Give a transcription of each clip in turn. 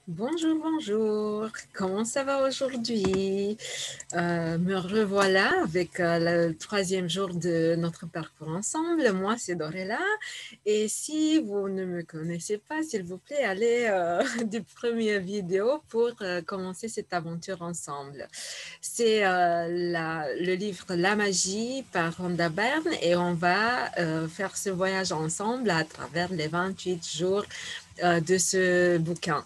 Bonjour, bonjour. Comment ça va aujourd'hui? Me revoilà avec le troisième jour de notre parcours ensemble. Moi, c'est Dorella. Et si vous ne me connaissez pas, s'il vous plaît, allez du premier vidéo pour commencer cette aventure ensemble. C'est le livre La magie par Rhonda Byrne et on va faire ce voyage ensemble à travers les 28 jours de ce bouquin.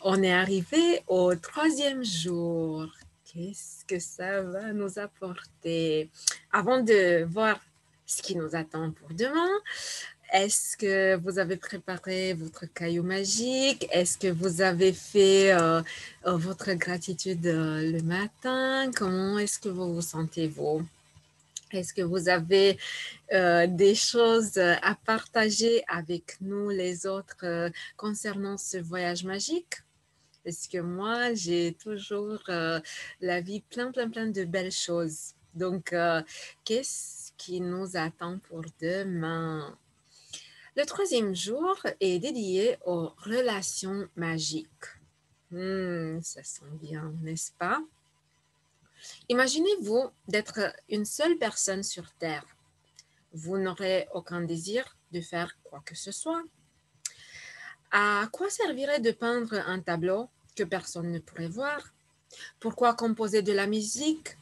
On est arrivé au troisième jour. Qu'est-ce que ça va nous apporter? Avant de voir ce qui nous attend pour demain, est-ce que vous avez préparé votre caillou magique? Est-ce que vous avez fait votre gratitude le matin? Comment est-ce que vous vous sentez-vous? Est-ce que vous avez des choses à partager avec nous, les autres, concernant ce voyage magique? Parce que moi, j'ai toujours la vie plein de belles choses. Donc, qu'est-ce qui nous attend pour demain? Le troisième jour est dédié aux relations magiques. Ça sent bien, n'est-ce pas? Imaginez-vous d'être une seule personne sur Terre. Vous n'aurez aucun désir de faire quoi que ce soit. À quoi servirait de peindre un tableau que personne ne pourrait voir? Pourquoi composer de la musique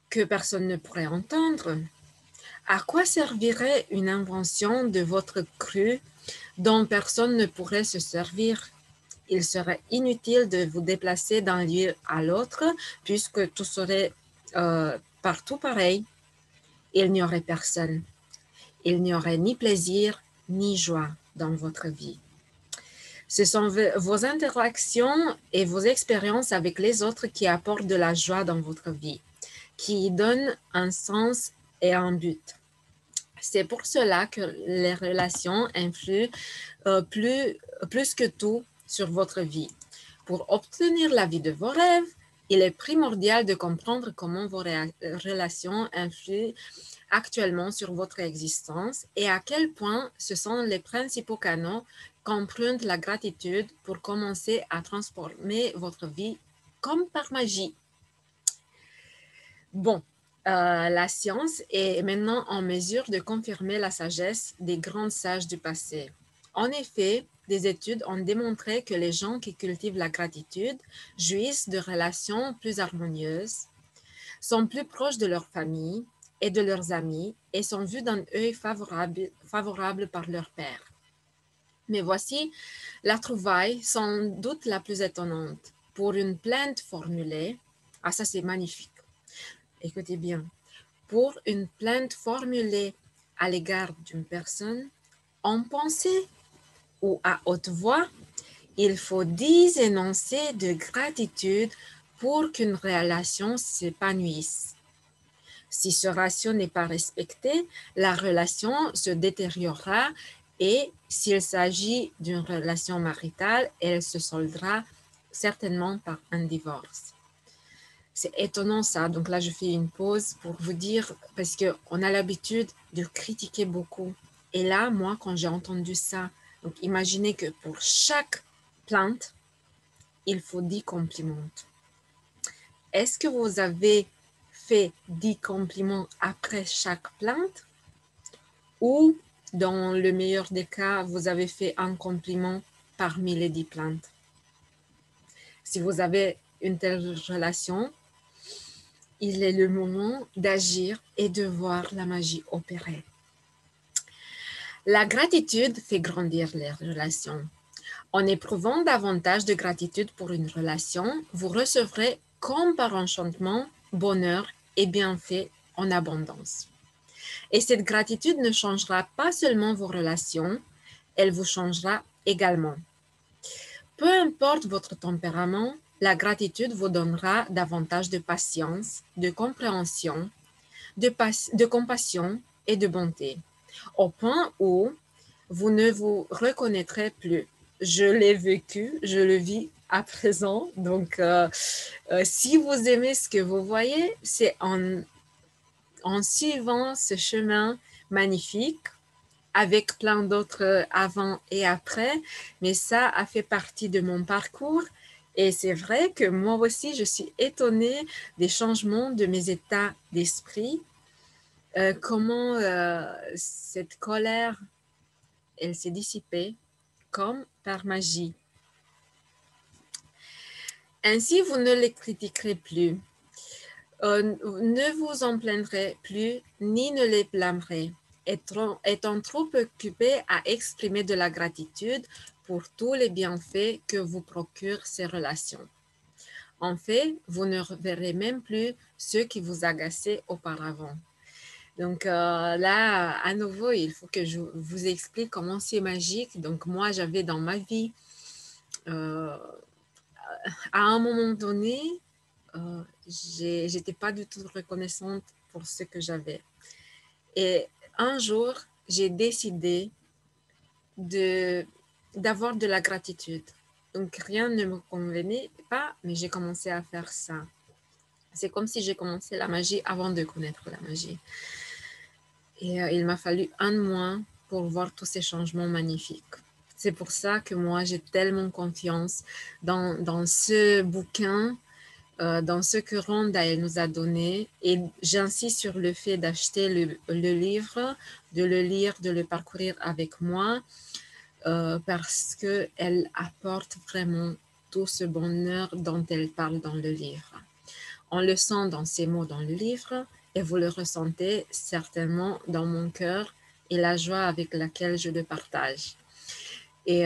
que personne ne pourrait entendre? À quoi servirait une invention de votre cru dont personne ne pourrait se servir? Il serait inutile de vous déplacer d'un lieu à l'autre puisque tout serait partout pareil. Il n'y aurait personne. Il n'y aurait ni plaisir ni joie dans votre vie. Ce sont vos interactions et vos expériences avec les autres qui apportent de la joie dans votre vie, qui donnent un sens et un but. C'est pour cela que les relations influent plus que tout sur votre vie. Pour obtenir la vie de vos rêves, il est primordial de comprendre comment vos relations influent actuellement sur votre existence et à quel point ce sont les principaux canaux qu'emprunte la gratitude pour commencer à transformer votre vie comme par magie. Bon, la science est maintenant en mesure de confirmer la sagesse des grands sages du passé. En effet, des études ont démontré que les gens qui cultivent la gratitude jouissent de relations plus harmonieuses, sont plus proches de leur famille et de leurs amis et sont vus d'un œil favorable par leur père. Mais voici la trouvaille sans doute la plus étonnante. Pour une plainte formulée, ah ça c'est magnifique, écoutez bien, pour une plainte formulée à l'égard d'une personne, en pensée ou à haute voix, il faut 10 énoncés de gratitude pour qu'une relation s'épanouisse. Si ce ratio n'est pas respecté, la relation se détériorera et s'il s'agit d'une relation maritale, elle se soldera certainement par un divorce. C'est étonnant ça, donc là je fais une pause pour vous dire, parce qu'on a l'habitude de critiquer beaucoup. Et là, moi, quand j'ai entendu ça, donc imaginez que pour chaque plainte, il faut 10 compliments. Est-ce que vous avez fait 10 compliments après chaque plainte ou dans le meilleur des cas, vous avez fait un compliment parmi les 10 plaintes? Si vous avez une telle relation, il est le moment d'agir et de voir la magie opérer. La gratitude fait grandir les relations. En éprouvant davantage de gratitude pour une relation, vous recevrez comme par enchantement bonheur et bienfaits en abondance. Et cette gratitude ne changera pas seulement vos relations, elle vous changera également. Peu importe votre tempérament, la gratitude vous donnera davantage de patience, de compréhension, de compassion et de bonté, au point où vous ne vous reconnaîtrez plus. Je l'ai vécu, je le vis à présent. Donc, si vous aimez ce que vous voyez, c'est en suivant ce chemin magnifique avec plein d'autres avant et après, mais ça a fait partie de mon parcours. Et c'est vrai que moi aussi, je suis étonnée des changements de mes états d'esprit, comment cette colère, elle s'est dissipée comme par magie. Ainsi, vous ne les critiquerez plus, ne vous en plaindrez plus, ni ne les blâmerez, étant trop occupé à exprimer de la gratitude pour tous les bienfaits que vous procurent ces relations. En fait, vous ne verrez même plus ceux qui vous agaçaient auparavant. Donc là, à nouveau, il faut que je vous explique comment c'est magique. Donc moi, j'avais dans ma vie, euh, à un moment donné, j'étais pas du tout reconnaissante pour ce que j'avais. Et un jour, j'ai décidé de d'avoir de la gratitude. Donc rien ne me convenait pas, mais j'ai commencé à faire ça. C'est comme si j'ai commencé la magie avant de connaître la magie. Et il m'a fallu un mois pour voir tous ces changements magnifiques. C'est pour ça que moi, j'ai tellement confiance dans ce bouquin, dans ce que Rhonda elle nous a donné. Et j'insiste sur le fait d'acheter le livre, de le lire, de le parcourir avec moi, parce qu'elle apporte vraiment tout ce bonheur dont elle parle dans le livre. On le sent dans ses mots dans le livre et vous le ressentez certainement dans mon cœur et la joie avec laquelle je le partage. Et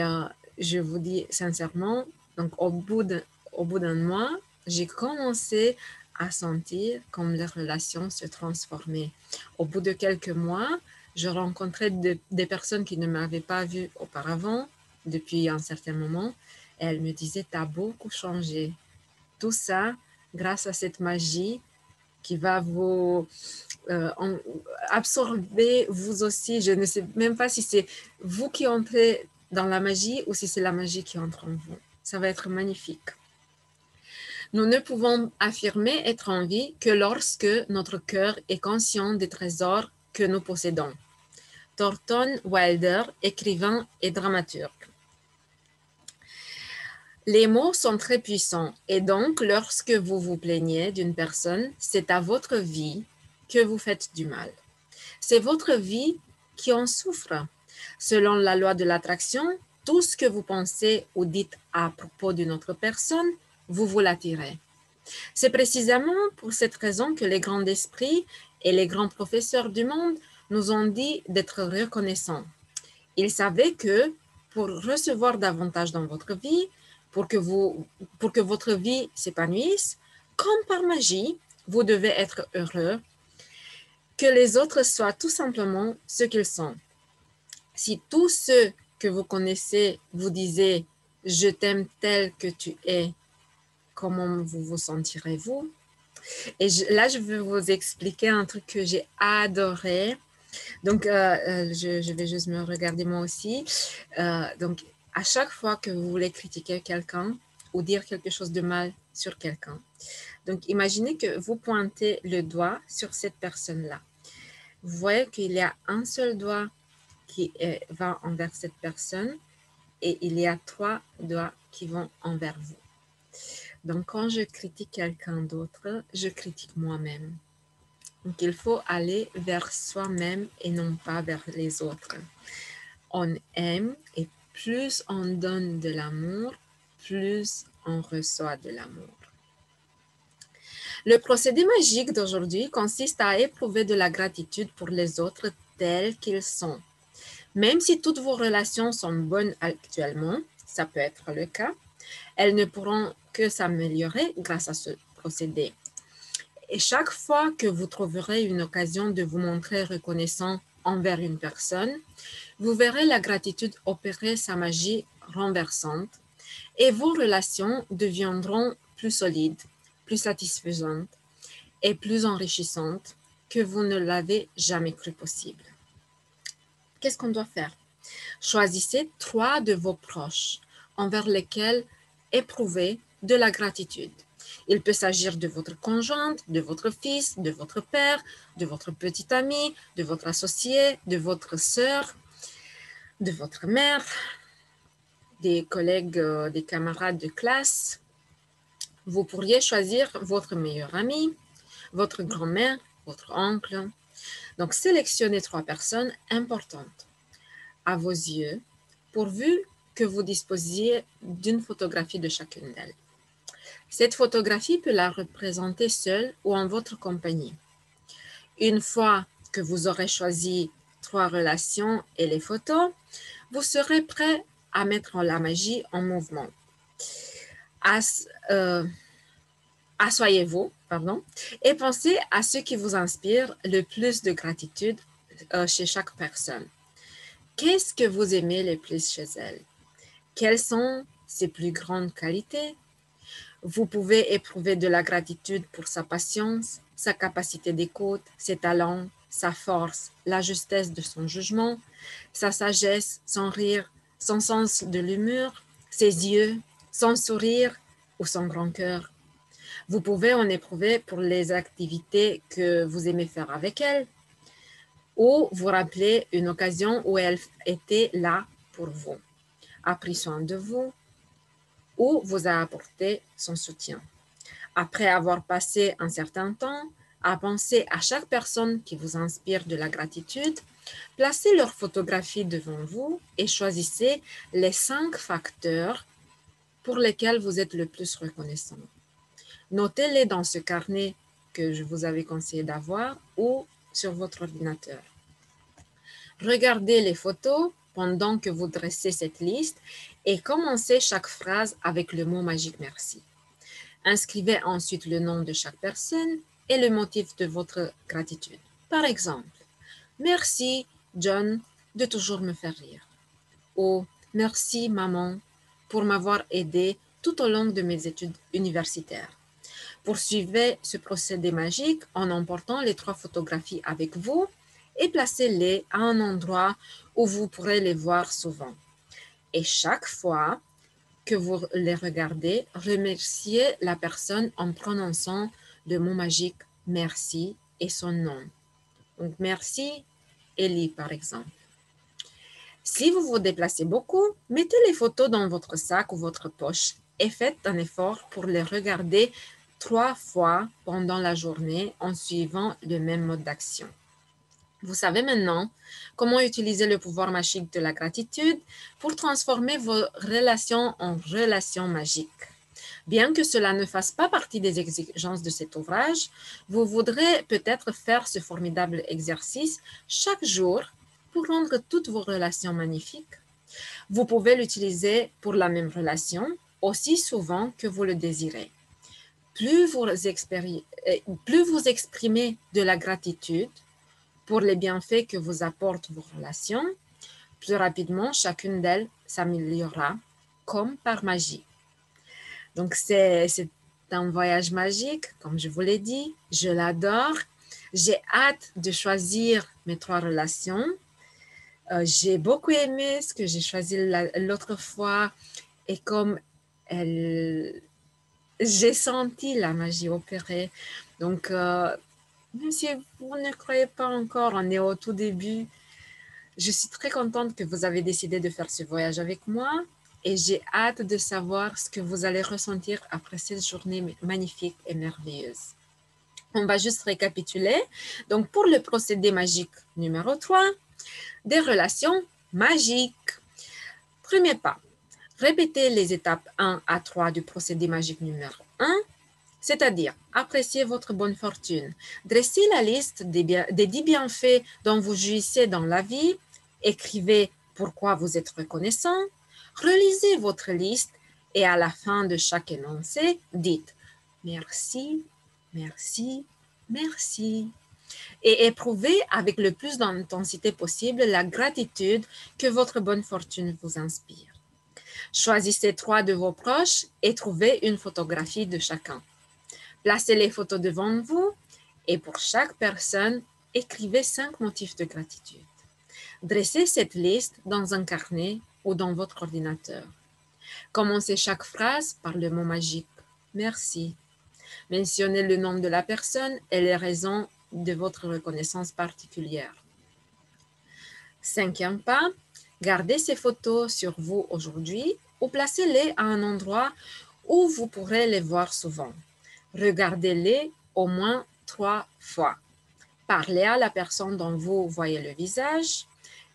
je vous dis sincèrement, donc au bout d'un mois, j'ai commencé à sentir comme les relations se transformaient. Au bout de quelques mois, je rencontrais des personnes qui ne m'avaient pas vue auparavant depuis un certain moment et elles me disaient, tu as beaucoup changé. Tout ça grâce à cette magie qui va vous absorber vous aussi. Je ne sais même pas si c'est vous qui entrez dans la magie ou si c'est la magie qui entre en vous. Ça va être magnifique. Nous ne pouvons affirmer être en vie que lorsque notre cœur est conscient des trésors que nous possédons. Thornton Wilder, écrivain et dramaturge. Les mots sont très puissants et donc lorsque vous vous plaignez d'une personne, c'est à votre vie que vous faites du mal. C'est votre vie qui en souffre. Selon la loi de l'attraction, tout ce que vous pensez ou dites à propos d'une autre personne, vous l'attirez. C'est précisément pour cette raison que les grands esprits et les grands professeurs du monde nous ont dit d'être reconnaissants. Ils savaient que pour recevoir davantage dans votre vie, pour que votre vie s'épanouisse, comme par magie, vous devez être heureux, que les autres soient tout simplement ce qu'ils sont. Si tous ceux que vous connaissez vous disaient « je t'aime tel que tu es », comment vous vous sentirez-vous? Et là, je vais vous expliquer un truc que j'ai adoré. Donc, je vais juste me regarder moi aussi. Donc, à chaque fois que vous voulez critiquer quelqu'un ou dire quelque chose de mal sur quelqu'un, donc imaginez que vous pointez le doigt sur cette personne-là. Vous voyez qu'il y a un seul doigt qui va envers cette personne et il y a 3 doigts qui vont envers vous. Donc, quand je critique quelqu'un d'autre, je critique moi-même. Donc, il faut aller vers soi-même et non pas vers les autres. On aime et plus on donne de l'amour, plus on reçoit de l'amour. Le procédé magique d'aujourd'hui consiste à éprouver de la gratitude pour les autres tels qu'ils sont. Même si toutes vos relations sont bonnes actuellement, ça peut être le cas, elles ne pourront que s'améliorer grâce à ce procédé. Et chaque fois que vous trouverez une occasion de vous montrer reconnaissant envers une personne, vous verrez la gratitude opérer sa magie renversante et vos relations deviendront plus solides, plus satisfaisantes et plus enrichissantes que vous ne l'avez jamais cru possible. Qu'est-ce qu'on doit faire? Choisissez 3 de vos proches envers lesquels éprouver de la gratitude. Il peut s'agir de votre conjointe, de votre fils, de votre père, de votre petit ami, de votre associé, de votre sœur. de votre mère, des collègues, des camarades de classe. Vous pourriez choisir votre meilleur ami, votre grand-mère, votre oncle. Donc, sélectionnez 3 personnes importantes à vos yeux, pourvu que vous disposiez d'une photographie de chacune d'elles. Cette photographie peut la représenter seule ou en votre compagnie. Une fois que vous aurez choisi 3 relations et les photos, vous serez prêt à mettre la magie en mouvement. Asseyez-vous, et pensez à ce qui vous inspire le plus de gratitude chez chaque personne. Qu'est-ce que vous aimez le plus chez elle? Quelles sont ses plus grandes qualités? Vous pouvez éprouver de la gratitude pour sa patience, sa capacité d'écoute, ses talents, sa force, la justesse de son jugement, sa sagesse, son rire, son sens de l'humour, ses yeux, son sourire ou son grand cœur. Vous pouvez en éprouver pour les activités que vous aimez faire avec elle ou vous rappeler une occasion où elle était là pour vous, a pris soin de vous ou vous a apporté son soutien. Après avoir passé un certain temps à penser à chaque personne qui vous inspire de la gratitude, placez leur photographie devant vous et choisissez les 5 facteurs pour lesquels vous êtes le plus reconnaissant. Notez-les dans ce carnet que je vous avais conseillé d'avoir ou sur votre ordinateur. Regardez les photos pendant que vous dressez cette liste et commencez chaque phrase avec le mot magique merci. Inscrivez ensuite le nom de chaque personne et le motif de votre gratitude. Par exemple, merci John de toujours me faire rire. Ou merci maman pour m'avoir aidé tout au long de mes études universitaires. Poursuivez ce procédé magique en emportant les 3 photographies avec vous et placez-les à un endroit où vous pourrez les voir souvent. Et chaque fois que vous les regardez, remerciez la personne en prononçant le mot magique merci et son nom. Donc, merci Ellie, par exemple. Si vous vous déplacez beaucoup, mettez les photos dans votre sac ou votre poche et faites un effort pour les regarder 3 fois pendant la journée en suivant le même mode d'action. Vous savez maintenant comment utiliser le pouvoir magique de la gratitude pour transformer vos relations en relations magiques. Bien que cela ne fasse pas partie des exigences de cet ouvrage, vous voudrez peut-être faire ce formidable exercice chaque jour pour rendre toutes vos relations magnifiques. Vous pouvez l'utiliser pour la même relation aussi souvent que vous le désirez. Plus vous exprimez de la gratitude pour les bienfaits que vous apportent vos relations, plus rapidement chacune d'elles s'améliorera comme par magie. Donc c'est un voyage magique, comme je vous l'ai dit, je l'adore. J'ai hâte de choisir mes 3 relations. J'ai beaucoup aimé ce que j'ai choisi l'autre fois et comme j'ai senti la magie opérer. Donc, même si vous ne croyez pas encore, on est au tout début. Je suis très contente que vous avez décidé de faire ce voyage avec moi et j'ai hâte de savoir ce que vous allez ressentir après cette journée magnifique et merveilleuse. On va juste récapituler. Donc, pour le procédé magique numéro 3, des relations magiques. Premier pas, répétez les étapes 1 à 3 du procédé magique numéro 1, c'est-à-dire appréciez votre bonne fortune. Dressez la liste des 10 bienfaits dont vous jouissez dans la vie. Écrivez pourquoi vous êtes reconnaissant. Relisez votre liste et à la fin de chaque énoncé, dites merci, merci, merci. Et éprouvez avec le plus d'intensité possible la gratitude que votre bonne fortune vous inspire. Choisissez 3 de vos proches et trouvez une photographie de chacun. Placez les photos devant vous et pour chaque personne, écrivez 5 motifs de gratitude. Dressez cette liste dans un carnet ou dans votre ordinateur. Commencez chaque phrase par le mot magique « Merci ». Mentionnez le nom de la personne et les raisons de votre reconnaissance particulière. 5e pas, Gardez ces photos sur vous aujourd'hui ou placez-les à un endroit où vous pourrez les voir souvent. Regardez-les au moins 3 fois. Parlez à la personne dont vous voyez le visage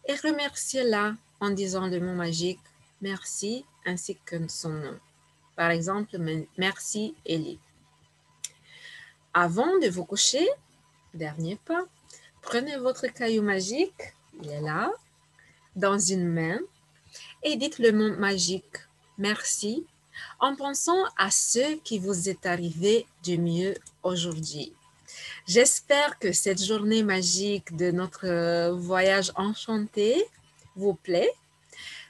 et remerciez-la en disant le mot magique merci ainsi que son nom. Par exemple, merci Ellie. Avant de vous coucher, dernier pas, prenez votre caillou magique, il est là, dans une main et dites le mot magique merci en pensant à ce qui vous est arrivé de mieux aujourd'hui. J'espère que cette journée magique de notre voyage enchanté vous plaît.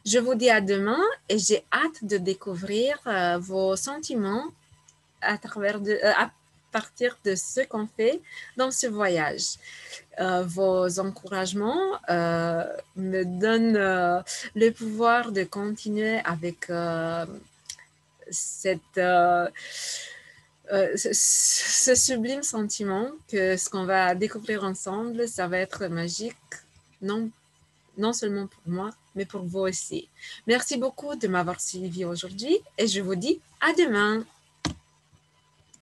Je vous dis à demain et j'ai hâte de découvrir vos sentiments à partir de ce qu'on fait dans ce voyage. Vos encouragements me donnent le pouvoir de continuer avec ce sublime sentiment que ce qu'on va découvrir ensemble, ça va être magique, non, non seulement pour moi, mais pour vous aussi. Merci beaucoup de m'avoir suivi aujourd'hui et je vous dis à demain.